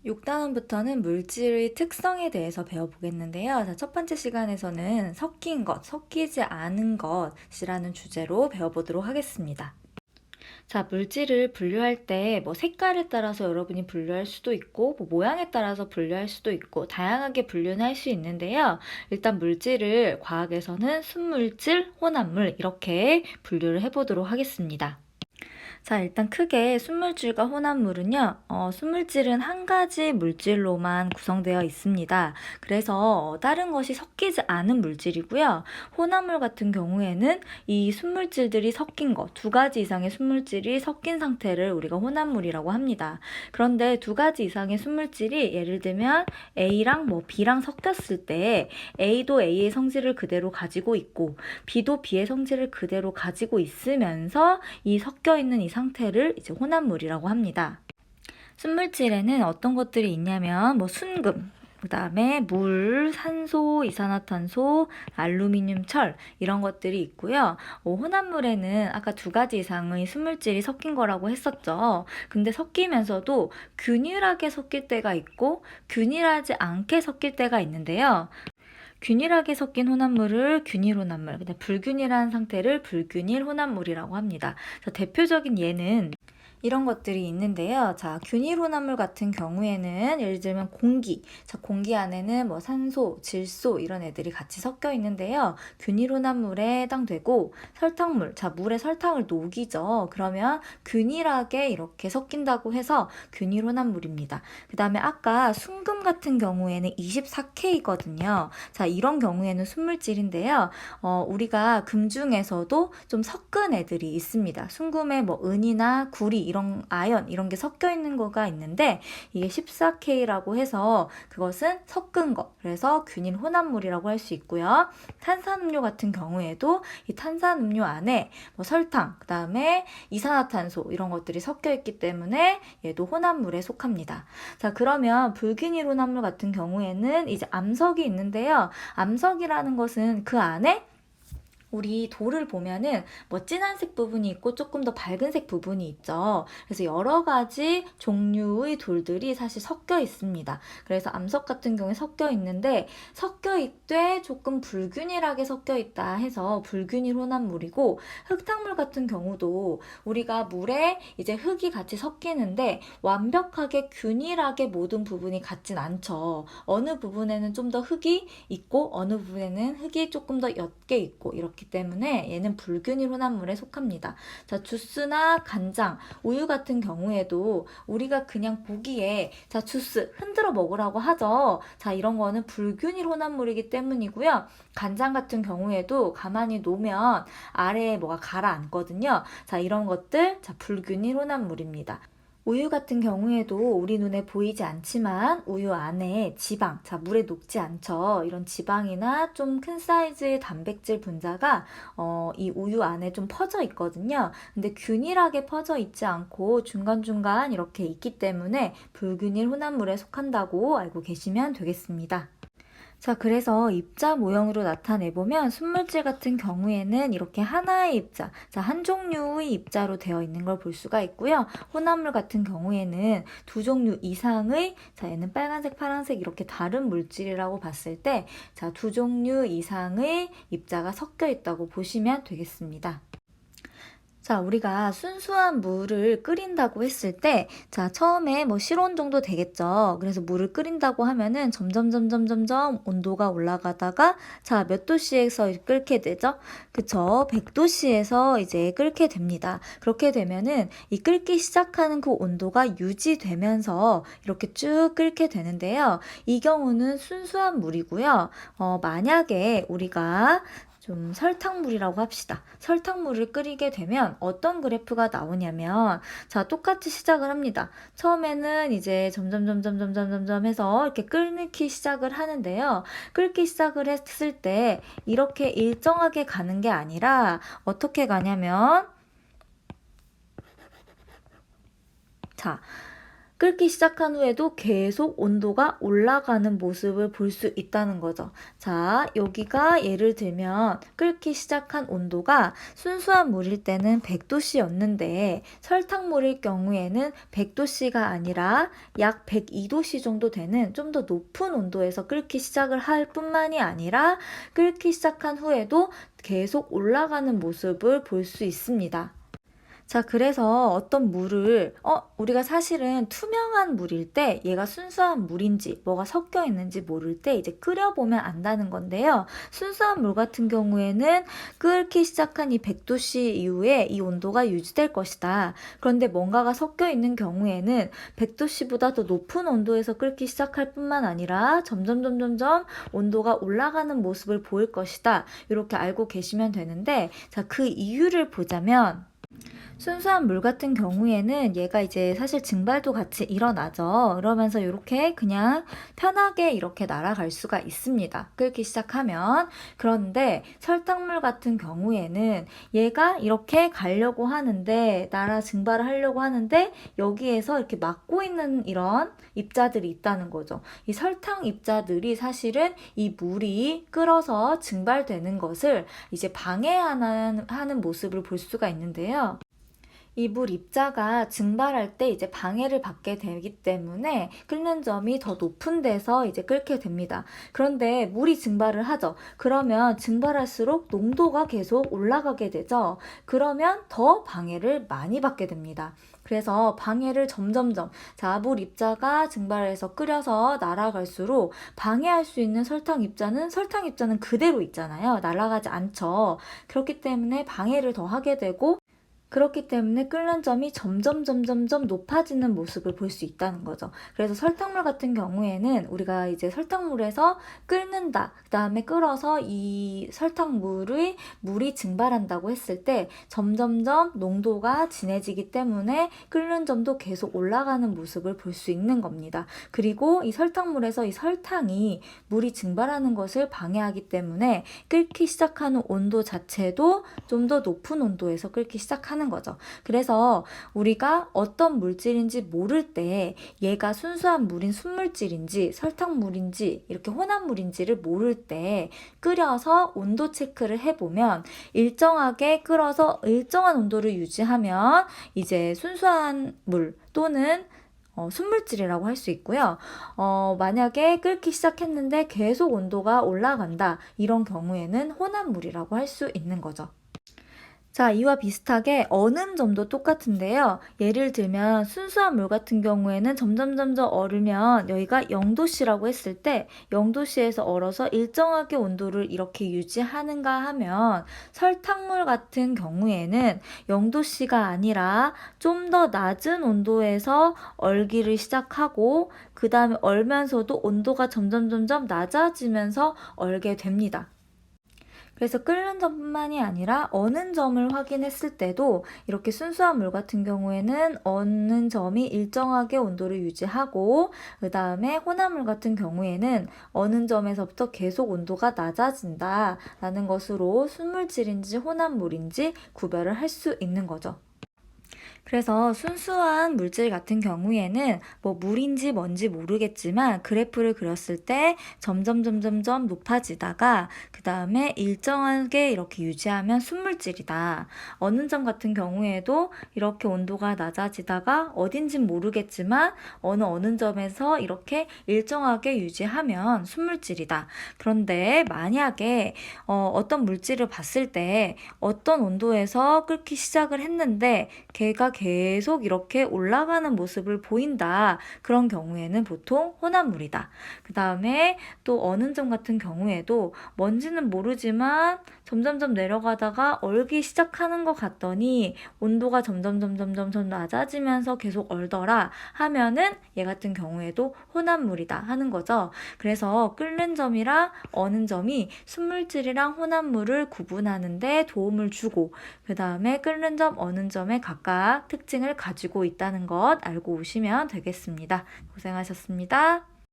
6단원부터는 물질의 특성에 대해서 배워보겠는데요. 자, 첫 번째 시간에서는 섞인 것, 섞이지 않은 것이라는 주제로 배워보도록 하겠습니다. 자, 물질을 분류할 때 뭐 색깔에 따라서 여러분이 분류할 수도 있고 뭐 모양에 따라서 분류할 수도 있고 다양하게 분류는 할 수 있는데요. 일단 물질을 과학에서는 순물질, 혼합물 이렇게 분류를 해보도록 하겠습니다. 자, 일단 크게 순물질과 혼합물은요, 순물질은 한 가지 물질로만 구성되어 있습니다. 그래서 다른 것이 섞이지 않은 물질이고요. 혼합물 같은 경우에는 이 순물질들이 섞인 것, 두 가지 이상의 순물질이 섞인 상태를 우리가 혼합물이라고 합니다. 그런데 두 가지 이상의 순물질이 예를 들면 A랑 뭐 B랑 섞였을 때 A도 A의 성질을 그대로 가지고 있고 B도 B의 성질을 그대로 가지고 있으면서 이 섞여 있는 이 상태를 이제 혼합물이라고 합니다. 순물질에는 어떤 것들이 있냐면 뭐 순금, 그 다음에 물, 산소, 이산화탄소, 알루미늄, 철 이런 것들이 있고요. 혼합물에는 아까 두 가지 이상의 순물질이 섞인 거라고 했었죠. 근데 섞이면서도 균일하게 섞일 때가 있고 균일하지 않게 섞일 때가 있는데요. 균일하게 섞인 혼합물을 균일 혼합물, 근데 불균일한 상태를 불균일 혼합물이라고 합니다. 대표적인 예는 이런 것들이 있는데요. 자, 균일 혼합물 같은 경우에는 예를 들면 공기. 자, 공기 안에는 뭐 산소, 질소 이런 애들이 같이 섞여 있는데요. 균일 혼합물에 해당되고 설탕물. 자, 물에 설탕을 녹이죠. 그러면 균일하게 이렇게 섞인다고 해서 균일 혼합물입니다. 그다음에 아까 순금 같은 경우에는 24K거든요. 자, 이런 경우에는 순물질인데요. 우리가 금 중에서도 좀 섞은 애들이 있습니다. 순금에 뭐 은이나 구리 이런 아연 이런 게 섞여 있는 거가 있는데 이게 14K라고 해서 그것은 섞은 것, 그래서 균일 혼합물이라고 할 수 있고요. 탄산음료 같은 경우에도 이 탄산음료 안에 뭐 설탕, 그 다음에 이산화탄소 이런 것들이 섞여 있기 때문에 얘도 혼합물에 속합니다. 자, 그러면 불균일 혼합물 같은 경우에는 이제 암석이 있는데요. 암석이라는 것은 그 안에 우리 돌을 보면은 뭐 진한색 부분이 있고 조금 더 밝은색 부분이 있죠. 그래서 여러 가지 종류의 돌들이 사실 섞여 있습니다. 그래서 암석 같은 경우에 섞여 있는데 섞여 있되 조금 불균일하게 섞여 있다 해서 불균일 혼합물이고, 흙탕물 같은 경우도 우리가 물에 이제 흙이 같이 섞이는데 완벽하게 균일하게 모든 부분이 같진 않죠. 어느 부분에는 좀 더 흙이 있고 어느 부분에는 흙이 조금 더 옅게 있고 이렇기 때문에 얘는 불균일 혼합물에 속합니다. 자, 주스나 간장, 우유 같은 경우에도 우리가 그냥 보기에 자, 주스 흔들어 먹으라고 하죠. 자, 이런 거는 불균일 혼합물이기 때문이고요. 간장 같은 경우에도 가만히 놓으면 아래에 뭐가 가라앉거든요. 자, 이런 것들 자, 불균일 혼합물입니다. 우유 같은 경우에도 우리 눈에 보이지 않지만 우유 안에 지방, 자, 물에 녹지 않죠. 이런 지방이나 좀 큰 사이즈의 단백질 분자가 이 우유 안에 좀 퍼져 있거든요. 근데 균일하게 퍼져 있지 않고 중간중간 이렇게 있기 때문에 불균일 혼합물에 속한다고 알고 계시면 되겠습니다. 자, 그래서 입자 모형으로 나타내보면 순물질 같은 경우에는 이렇게 하나의 입자, 자, 한 종류의 입자로 되어 있는 걸 볼 수가 있고요. 혼합물 같은 경우에는 두 종류 이상의, 자, 얘는 빨간색, 파란색 이렇게 다른 물질이라고 봤을 때, 자, 두 종류 이상의 입자가 섞여 있다고 보시면 되겠습니다. 자, 우리가 순수한 물을 끓인다고 했을 때, 자, 처음에 뭐 실온 정도 되겠죠. 그래서 물을 끓인다고 하면은 점점 온도가 올라가다가, 자, 몇 도씨에서 끓게 되죠? 그쵸? 100도씨에서 이제 끓게 됩니다. 그렇게 되면은 이 끓기 시작하는 그 온도가 유지되면서 이렇게 쭉 끓게 되는데요. 이 경우는 순수한 물이고요. 만약에 우리가 좀 설탕물이라고 합시다. 설탕물을 끓이게 되면 어떤 그래프가 나오냐면, 자, 똑같이 시작을 합니다. 처음에는 이제 점점 해서 이렇게 끓기 시작을 하는데요. 끓기 시작을 했을 때 이렇게 일정하게 가는 게 아니라 어떻게 가냐면, 자, 끓기 시작한 후에도 계속 온도가 올라가는 모습을 볼 수 있다는 거죠. 자, 여기가 예를 들면 끓기 시작한 온도가 순수한 물일 때는 100도씨였는데 설탕물일 경우에는 100도씨가 아니라 약 102도씨 정도 되는 좀 더 높은 온도에서 끓기 시작을 할 뿐만이 아니라 끓기 시작한 후에도 계속 올라가는 모습을 볼 수 있습니다. 자, 그래서 어떤 물을 우리가 사실은 투명한 물일 때 얘가 순수한 물인지 뭐가 섞여 있는지 모를 때 이제 끓여보면 안다는 건데요. 순수한 물 같은 경우에는 끓기 시작한 이 100도씨 이후에 이 온도가 유지될 것이다. 그런데 뭔가가 섞여 있는 경우에는 100도씨보다 더 높은 온도에서 끓기 시작할 뿐만 아니라 점점 온도가 올라가는 모습을 보일 것이다. 이렇게 알고 계시면 되는데, 자, 그 이유를 보자면 순수한 물 같은 경우에는 얘가 이제 사실 증발도 같이 일어나죠. 그러면서 이렇게 그냥 편하게 이렇게 날아갈 수가 있습니다. 끓기 시작하면. 그런데 설탕물 같은 경우에는 얘가 이렇게 가려고 하는데 증발을 하려고 하는데 여기에서 이렇게 막고 있는 이런 입자들이 있다는 거죠. 이 설탕 입자들이 사실은 이 물이 끓어서 증발되는 것을 이제 방해하는 모습을 볼 수가 있는데요. 이 물 입자가 증발할 때 이제 방해를 받게 되기 때문에 끓는 점이 더 높은 데서 이제 끓게 됩니다. 그런데 물이 증발을 하죠. 그러면 증발할수록 농도가 계속 올라가게 되죠. 그러면 더 방해를 많이 받게 됩니다. 그래서 방해를 자, 물 입자가 증발해서 끓여서 날아갈수록 방해할 수 있는 설탕 입자는 그대로 있잖아요. 날아가지 않죠. 그렇기 때문에 방해를 더 하게 되고, 그렇기 때문에 끓는 점이 점점 높아지는 모습을 볼 수 있다는 거죠. 그래서 설탕물 같은 경우에는 우리가 이제 설탕물에서 끓는다, 그 다음에 끓어서 이 물이 증발한다고 했을 때 점점 농도가 진해지기 때문에 끓는 점도 계속 올라가는 모습을 볼 수 있는 겁니다. 그리고 이 설탕물에서 이 설탕이 물이 증발하는 것을 방해하기 때문에 끓기 시작하는 온도 자체도 좀 더 높은 온도에서 끓기 시작하는 거죠. 그래서 우리가 어떤 물질인지 모를 때 얘가 순수한 물인 순물질인지 설탕물인지 이렇게 혼합물인지를 모를 때 끓여서 온도 체크를 해보면 일정하게 끓어서 일정한 온도를 유지하면 이제 순수한 물 또는 순물질이라고 할 수 있고요. 만약에 끓기 시작했는데 계속 온도가 올라간다, 이런 경우에는 혼합물이라고 할 수 있는 거죠. 자, 이와 비슷하게 어는 점도 똑같은데요. 예를 들면 순수한 물 같은 경우에는 점점 얼으면 여기가 0도씨라고 했을 때 0도씨에서 얼어서 일정하게 온도를 이렇게 유지하는가 하면, 설탕물 같은 경우에는 0도씨가 아니라 좀 더 낮은 온도에서 얼기를 시작하고 그 다음에 얼면서도 온도가 점점 낮아지면서 얼게 됩니다. 그래서 끓는 점뿐만이 아니라 어는 점을 확인했을 때도 이렇게 순수한 물 같은 경우에는 어는 점이 일정하게 온도를 유지하고, 그 다음에 혼합물 같은 경우에는 어는 점에서부터 계속 온도가 낮아진다 라는 것으로 순물질인지 혼합물인지 구별을 할 수 있는 거죠. 그래서 순수한 물질 같은 경우에는 뭐 물인지 뭔지 모르겠지만 그래프를 그렸을 때 점점 높아지다가 그 다음에 일정하게 이렇게 유지하면 순물질이다. 어는 점 같은 경우에도 이렇게 온도가 낮아지다가 어딘진 모르겠지만 어는 점에서 이렇게 일정하게 유지하면 순물질이다. 그런데 만약에 어떤 물질을 봤을 때 어떤 온도에서 끓기 시작을 했는데 걔가 계속 이렇게 올라가는 모습을 보인다. 그런 경우에는 보통 혼합물이다. 그 다음에 또 어는 점 같은 경우에도 뭔지는 모르지만 점점 내려가다가 얼기 시작하는 것 같더니 온도가 점점 낮아지면서 계속 얼더라 하면은 얘 같은 경우에도 혼합물이다 하는 거죠. 그래서 끓는 점이랑 어는 점이 순물질이랑 혼합물을 구분하는 데 도움을 주고, 그 다음에 끓는 점, 어는 점에 각각 특징을 가지고 있다는 것 알고 오시면 되겠습니다. 고생하셨습니다.